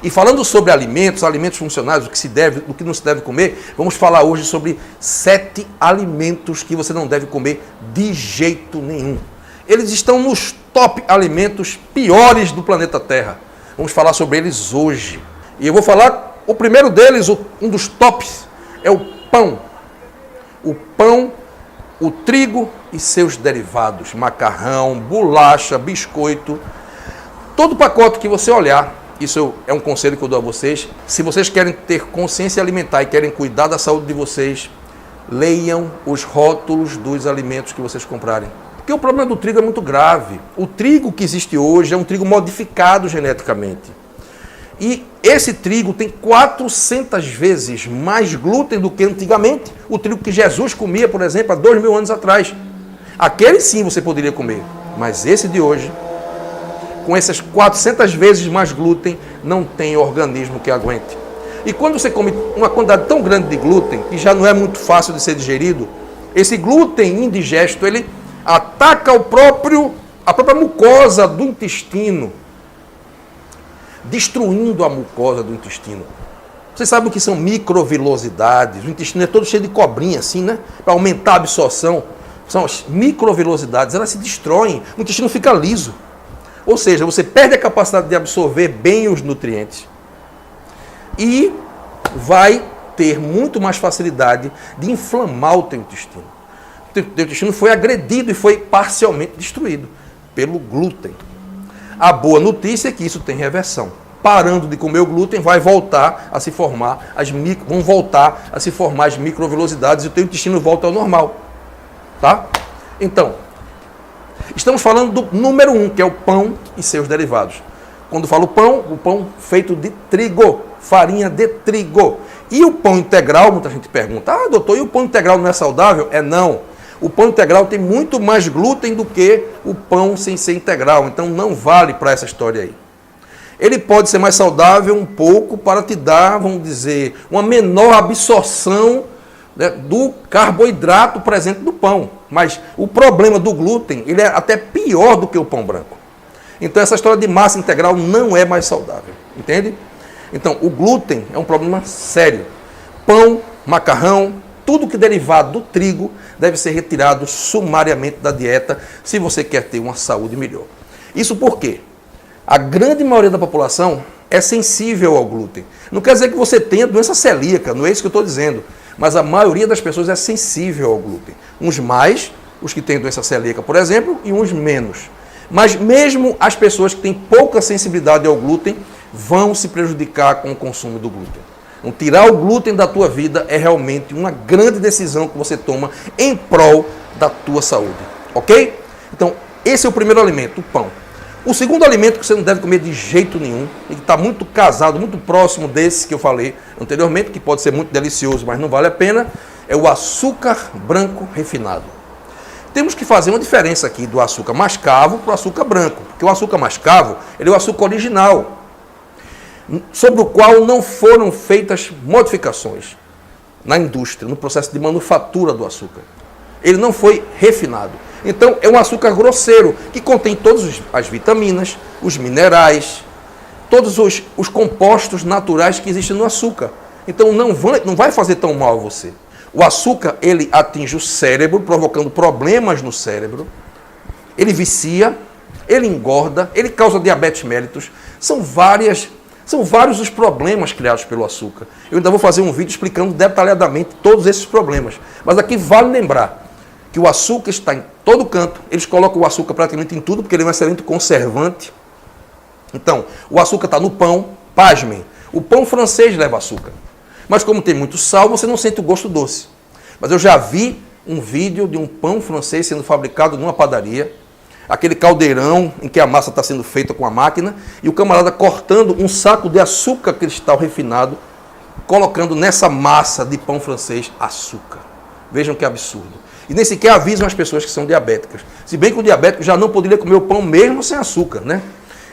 E falando sobre alimentos, alimentos funcionais, o que se deve, o que não se deve comer, vamos falar hoje sobre 7 alimentos que você não deve comer de jeito nenhum. Eles estão nos top alimentos piores do planeta Terra. Vamos falar sobre eles hoje. E eu vou falar, o primeiro deles, um dos tops, é o pão. O pão, o trigo e seus derivados, macarrão, bolacha, biscoito, todo pacote que você olhar. Isso é um conselho que eu dou a vocês. Se vocês querem ter consciência alimentar e querem cuidar da saúde de vocês, leiam os rótulos dos alimentos que vocês comprarem. Porque o problema do trigo é muito grave. O trigo que existe hoje é um trigo modificado geneticamente. E esse trigo tem 400 vezes mais glúten do que antigamente. O trigo que Jesus comia, por exemplo, há 2000 anos atrás. Aquele sim você poderia comer. Mas esse de hoje, com essas 400 vezes mais glúten, não tem organismo que aguente. E quando você come uma quantidade tão grande de glúten, que já não é muito fácil de ser digerido, esse glúten indigesto, ele ataca a própria mucosa do intestino, destruindo a mucosa do intestino. Vocês sabem o que são microvilosidades? O intestino é todo cheio de cobrinha, assim, né? Para aumentar a absorção. São as microvilosidades, elas se destroem, o intestino fica liso. Ou seja, você perde a capacidade de absorver bem os nutrientes e vai ter muito mais facilidade de inflamar o teu intestino. O teu intestino foi agredido e foi parcialmente destruído pelo glúten. A boa notícia é que isso tem reversão. Parando de comer o glúten, vão voltar a se formar as microvilosidades e o teu intestino volta ao normal. Tá? Então, estamos falando do número 1, que é o pão e seus derivados. Quando falo pão, o pão feito de trigo, farinha de trigo. E o pão integral, muita gente pergunta, doutor, e o pão integral não é saudável? Não. O pão integral tem muito mais glúten do que o pão sem ser integral, então não vale para essa história aí. Ele pode ser mais saudável um pouco para te dar, vamos dizer, uma menor absorção, né, do carboidrato presente no pão. Mas o problema do glúten, ele é até pior do que o pão branco. Então essa história de massa integral não é mais saudável, entende? Então o glúten é um problema sério. Pão, macarrão, tudo que derivado do trigo deve ser retirado sumariamente da dieta se você quer ter uma saúde melhor. Isso por quê? A grande maioria da população é sensível ao glúten. Não quer dizer que você tenha doença celíaca, não é isso que eu estou dizendo. Mas a maioria das pessoas é sensível ao glúten. Uns mais, os que têm doença celíaca, por exemplo, e uns menos. Mas mesmo as pessoas que têm pouca sensibilidade ao glúten vão se prejudicar com o consumo do glúten. Então, tirar o glúten da tua vida é realmente uma grande decisão que você toma em prol da tua saúde. Ok? Então, esse é o primeiro alimento, o pão. O segundo alimento que você não deve comer de jeito nenhum, e que está muito casado, muito próximo desse que eu falei anteriormente, que pode ser muito delicioso, mas não vale a pena, é o açúcar branco refinado. Temos que fazer uma diferença aqui do açúcar mascavo para o açúcar branco, porque o açúcar mascavo, ele é o açúcar original, sobre o qual não foram feitas modificações na indústria, no processo de manufatura do açúcar. Ele não foi refinado. Então, é um açúcar grosseiro, que contém todas as vitaminas, os minerais, todos os compostos naturais que existem no açúcar. Então, não vai fazer tão mal a você. O açúcar, ele atinge o cérebro, provocando problemas no cérebro. Ele vicia, ele engorda, ele causa diabetes mellitus. São vários os problemas criados pelo açúcar. Eu ainda vou fazer um vídeo explicando detalhadamente todos esses problemas. Mas aqui vale lembrar que o açúcar está em todo canto. Eles colocam o açúcar praticamente em tudo, porque ele é um excelente conservante. Então, o açúcar está no pão. Pasmem, o pão francês leva açúcar. Mas como tem muito sal, você não sente o gosto doce. Mas eu já vi um vídeo de um pão francês sendo fabricado numa padaria, aquele caldeirão em que a massa está sendo feita com a máquina, e o camarada cortando um saco de açúcar cristal refinado, colocando nessa massa de pão francês açúcar. Vejam que absurdo. E nem sequer avisam as pessoas que são diabéticas. Se bem que o diabético já não poderia comer o pão mesmo sem açúcar, né?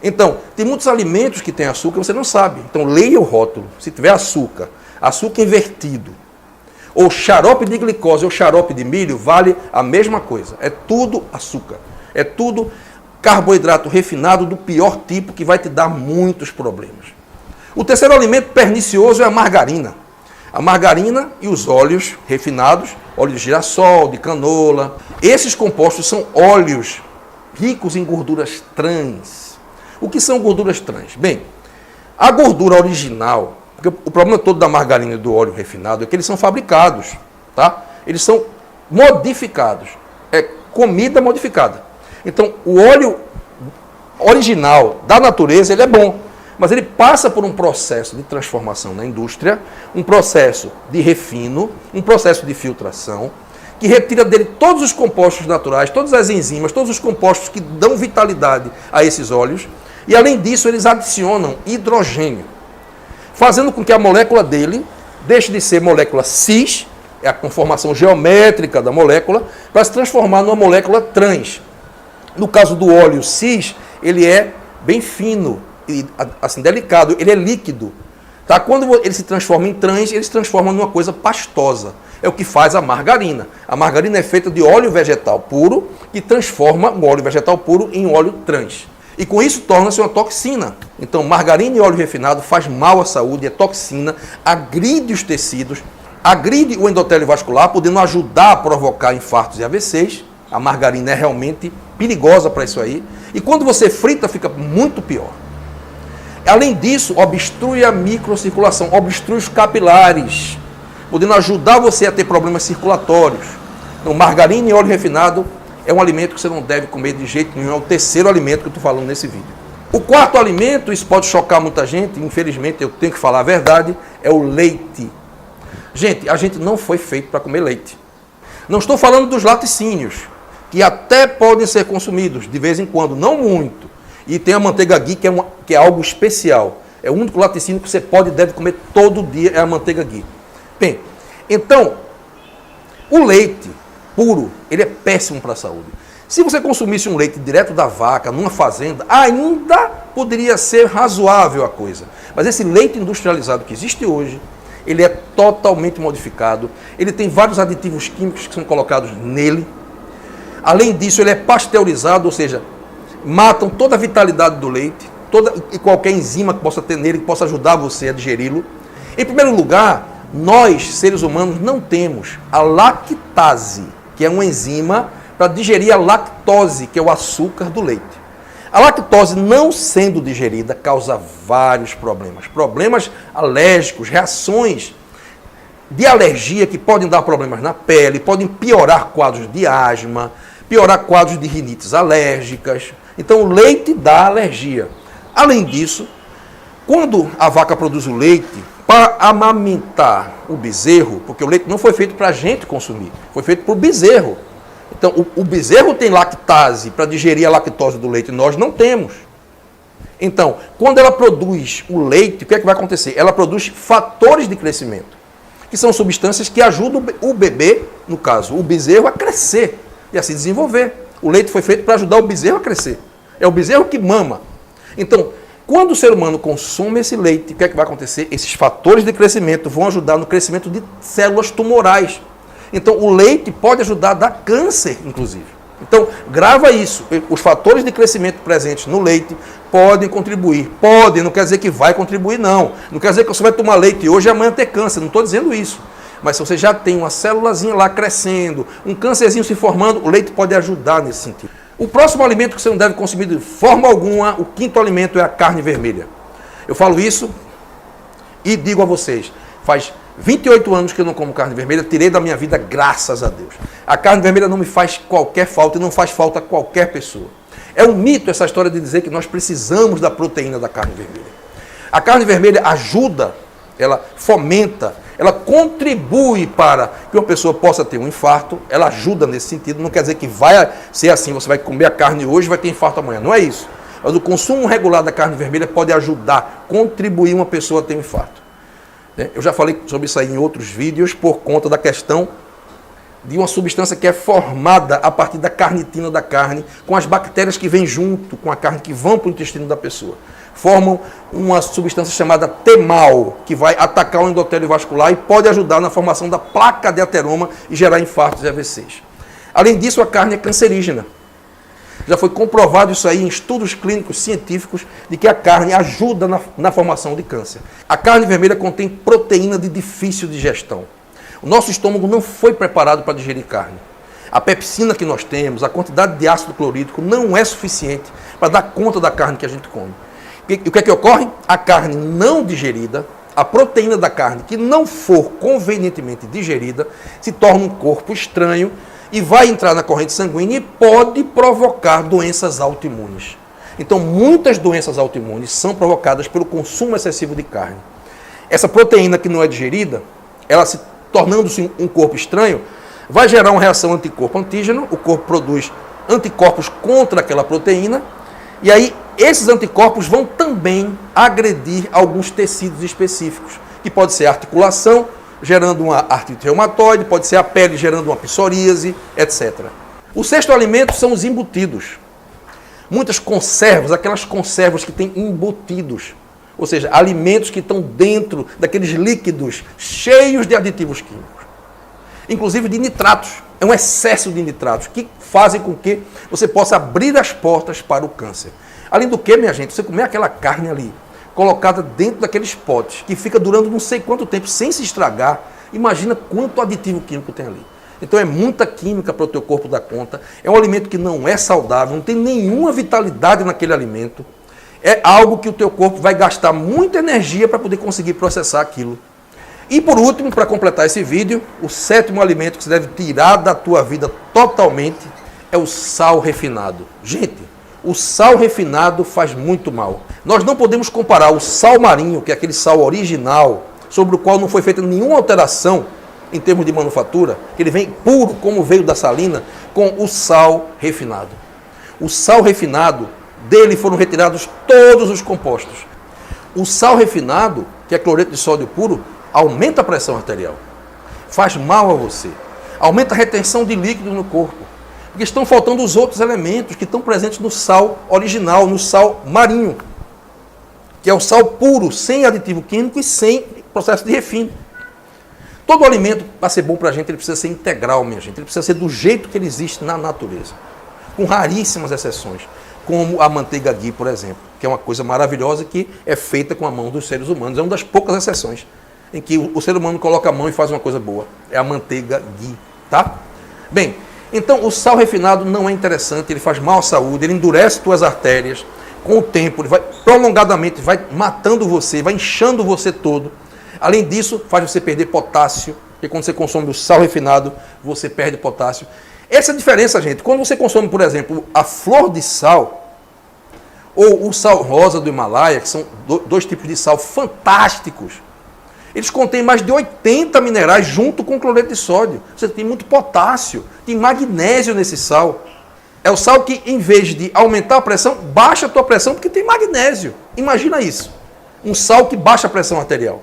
Então, tem muitos alimentos que têm açúcar e você não sabe. Então, leia o rótulo. Se tiver açúcar, açúcar invertido, ou xarope de glicose ou xarope de milho, vale a mesma coisa. É tudo açúcar. É tudo carboidrato refinado do pior tipo, que vai te dar muitos problemas. O terceiro alimento pernicioso é a margarina. A margarina e os óleos refinados, óleo de girassol, de canola. Esses compostos são óleos ricos em gorduras trans. O que são gorduras trans? Bem, a gordura original, porque o problema todo da margarina e do óleo refinado é que eles são fabricados, tá? Eles são modificados. É comida modificada. Então, o óleo original da natureza, ele é bom, mas ele passa por um processo de transformação na indústria, um processo de refino, um processo de filtração, que retira dele todos os compostos naturais, todas as enzimas, todos os compostos que dão vitalidade a esses óleos, e além disso eles adicionam hidrogênio, fazendo com que a molécula dele deixe de ser molécula cis, é a conformação geométrica da molécula, para se transformar numa molécula trans. No caso do óleo cis, ele é bem fino, e assim, delicado, ele é líquido. Tá? Quando ele se transforma em trans, ele se transforma numa coisa pastosa. É o que faz a margarina. A margarina é feita de óleo vegetal puro, que transforma o óleo vegetal puro em óleo trans. E com isso torna-se uma toxina. Então, margarina e óleo refinado faz mal à saúde, é toxina, agride os tecidos, agride o endotélio vascular, podendo ajudar a provocar infartos e AVCs. A margarina é realmente perigosa para isso aí. E quando você frita, fica muito pior. Além disso, obstrui a microcirculação, obstrui os capilares, podendo ajudar você a ter problemas circulatórios. Então, margarina e óleo refinado é um alimento que você não deve comer de jeito nenhum. É o terceiro alimento que eu estou falando nesse vídeo. O quarto alimento, isso pode chocar muita gente, infelizmente eu tenho que falar a verdade, é o leite. Gente, a gente não foi feito para comer leite. Não estou falando dos laticínios, que até podem ser consumidos de vez em quando, não muito. E tem a manteiga ghee, que é algo especial. É o único laticínio que você pode e deve comer todo dia, é a manteiga ghee. Bem, então, o leite puro, ele é péssimo para a saúde. Se você consumisse um leite direto da vaca, numa fazenda, ainda poderia ser razoável a coisa. Mas esse leite industrializado que existe hoje, ele é totalmente modificado, ele tem vários aditivos químicos que são colocados nele. Além disso, ele é pasteurizado, ou seja, matam toda a vitalidade do leite, toda e qualquer enzima que possa ter nele, que possa ajudar você a digeri-lo. Em primeiro lugar, nós, seres humanos, não temos a lactase, que é uma enzima para digerir a lactose, que é o açúcar do leite. A lactose não sendo digerida causa vários problemas. Problemas alérgicos, reações de alergia que podem dar problemas na pele, podem piorar quadros de asma, piorar quadros de rinites alérgicas. Então, o leite dá alergia. Além disso, quando a vaca produz o leite, para amamentar o bezerro, porque o leite não foi feito para a gente consumir, foi feito para o bezerro. Então, o bezerro tem lactase para digerir a lactose do leite, nós não temos. Então, quando ela produz o leite, o que é que vai acontecer? Ela produz fatores de crescimento, que são substâncias que ajudam o bebê, no caso, o bezerro, a crescer e a se desenvolver. O leite foi feito para ajudar o bezerro a crescer. É o bezerro que mama. Então, quando o ser humano consome esse leite, o que é que vai acontecer? Esses fatores de crescimento vão ajudar no crescimento de células tumorais. Então, o leite pode ajudar a dar câncer, inclusive. Então, grava isso. Os fatores de crescimento presentes no leite podem contribuir. Podem, não quer dizer que vai contribuir, não. Não quer dizer que você vai tomar leite hoje e amanhã ter câncer. Não estou dizendo isso. Mas se você já tem uma célulazinha lá crescendo, um câncerzinho se formando, o leite pode ajudar nesse sentido. O próximo alimento que você não deve consumir de forma alguma, o quinto alimento é a carne vermelha. Eu falo isso e digo a vocês, faz 28 anos que eu não como carne vermelha, tirei da minha vida, graças a Deus. A carne vermelha não me faz qualquer falta e não faz falta a qualquer pessoa. É um mito essa história de dizer que nós precisamos da proteína da carne vermelha. A carne vermelha ajuda, ela fomenta, ela contribui para que uma pessoa possa ter um infarto, ela ajuda nesse sentido, não quer dizer que vai ser assim, você vai comer a carne hoje e vai ter infarto amanhã, não é isso. Mas o consumo regular da carne vermelha pode ajudar, contribuir uma pessoa a ter um infarto. Eu já falei sobre isso aí em outros vídeos, por conta da questão de uma substância que é formada a partir da carnitina da carne, com as bactérias que vêm junto com a carne, que vão para o intestino da pessoa. Formam uma substância chamada TEMAL, que vai atacar o endotélio vascular e pode ajudar na formação da placa de ateroma e gerar infartos e AVCs. Além disso, a carne é cancerígena. Já foi comprovado isso aí em estudos clínicos científicos de que a carne ajuda na formação de câncer. A carne vermelha contém proteína de difícil digestão. O nosso estômago não foi preparado para digerir carne. A pepsina que nós temos, a quantidade de ácido clorídrico não é suficiente para dar conta da carne que a gente come. E o que é que ocorre? A carne não digerida, a proteína da carne que não for convenientemente digerida, se torna um corpo estranho e vai entrar na corrente sanguínea e pode provocar doenças autoimunes. Então, muitas doenças autoimunes são provocadas pelo consumo excessivo de carne. Essa proteína que não é digerida, ela se tornando-se um corpo estranho, vai gerar uma reação anticorpo-antígeno, o corpo produz anticorpos contra aquela proteína, e aí esses anticorpos vão também agredir alguns tecidos específicos, que pode ser a articulação, gerando uma artrite reumatoide, pode ser a pele gerando uma psoríase, etc. O sexto alimento são os embutidos. Muitas conservas, aquelas conservas que têm embutidos, ou seja, alimentos que estão dentro daqueles líquidos cheios de aditivos químicos, inclusive de nitratos. É um excesso de nitratos que fazem com que você possa abrir as portas para o câncer. Além do que, minha gente, você comer aquela carne ali, colocada dentro daqueles potes, que fica durando não sei quanto tempo sem se estragar, imagina quanto aditivo químico tem ali. Então é muita química para o teu corpo dar conta, é um alimento que não é saudável, não tem nenhuma vitalidade naquele alimento, é algo que o teu corpo vai gastar muita energia para poder conseguir processar aquilo. E por último, para completar esse vídeo, o sétimo alimento que você deve tirar da tua vida totalmente é o sal refinado. Gente, o sal refinado faz muito mal. Nós não podemos comparar o sal marinho, que é aquele sal original, sobre o qual não foi feita nenhuma alteração em termos de manufatura, que ele vem puro como veio da salina, com o sal refinado. O sal refinado, dele foram retirados todos os compostos. O sal refinado, que é cloreto de sódio puro, aumenta a pressão arterial, faz mal a você, aumenta a retenção de líquido no corpo, porque estão faltando os outros elementos que estão presentes no sal original, no sal marinho, que é o sal puro, sem aditivo químico e sem processo de refino. Todo alimento, para ser bom para a gente, ele precisa ser integral, minha gente, ele precisa ser do jeito que ele existe na natureza, com raríssimas exceções, como a manteiga ghee, por exemplo, que é uma coisa maravilhosa que é feita com a mão dos seres humanos, é uma das poucas exceções em que o ser humano coloca a mão e faz uma coisa boa. É a manteiga ghee, tá? Bem, então o sal refinado não é interessante, ele faz mal à saúde, ele endurece tuas artérias, com o tempo, ele vai prolongadamente, vai matando você, vai inchando você todo. Além disso, faz você perder potássio, porque quando você consome o sal refinado, você perde potássio. Essa é a diferença, gente. Quando você consome, por exemplo, a flor de sal, ou o sal rosa do Himalaia, que são dois tipos de sal fantásticos, eles contêm mais de 80 minerais junto com cloreto de sódio. Você tem muito potássio, tem magnésio nesse sal. É o sal que, em vez de aumentar a pressão, baixa a tua pressão porque tem magnésio. Imagina isso. Um sal que baixa a pressão arterial.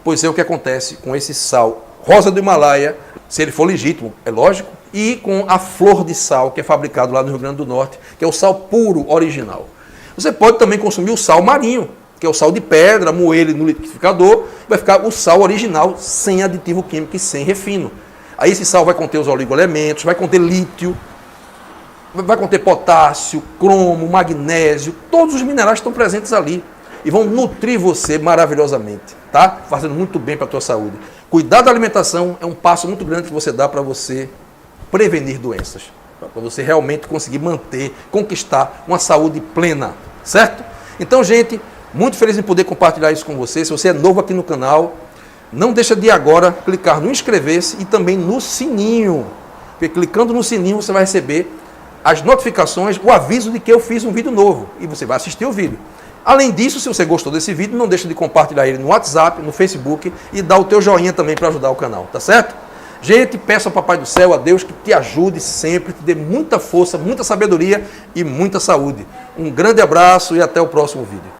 Pois é o que acontece com esse sal rosa do Himalaia, se ele for legítimo, é lógico, e com a flor de sal, que é fabricado lá no Rio Grande do Norte, que é o sal puro original. Você pode também consumir o sal marinho, que é o sal de pedra, moer ele no liquidificador, vai ficar o sal original, sem aditivo químico e sem refino. Aí esse sal vai conter os oligoelementos, vai conter lítio, vai conter potássio, cromo, magnésio, todos os minerais estão presentes ali e vão nutrir você maravilhosamente, tá? Fazendo muito bem para a tua saúde. Cuidar da alimentação é um passo muito grande que você dá para você prevenir doenças, para você realmente conseguir manter, conquistar uma saúde plena, certo? Então, gente, muito feliz em poder compartilhar isso com você. Se você é novo aqui no canal, não deixa de agora clicar no inscrever-se e também no sininho, porque clicando no sininho você vai receber as notificações, o aviso de que eu fiz um vídeo novo e você vai assistir o vídeo. Além disso, se você gostou desse vídeo, não deixa de compartilhar ele no WhatsApp, no Facebook e dar o teu joinha também para ajudar o canal, tá certo? Gente, peço ao Papai do Céu, a Deus, que te ajude sempre, te dê muita força, muita sabedoria e muita saúde. Um grande abraço e até o próximo vídeo.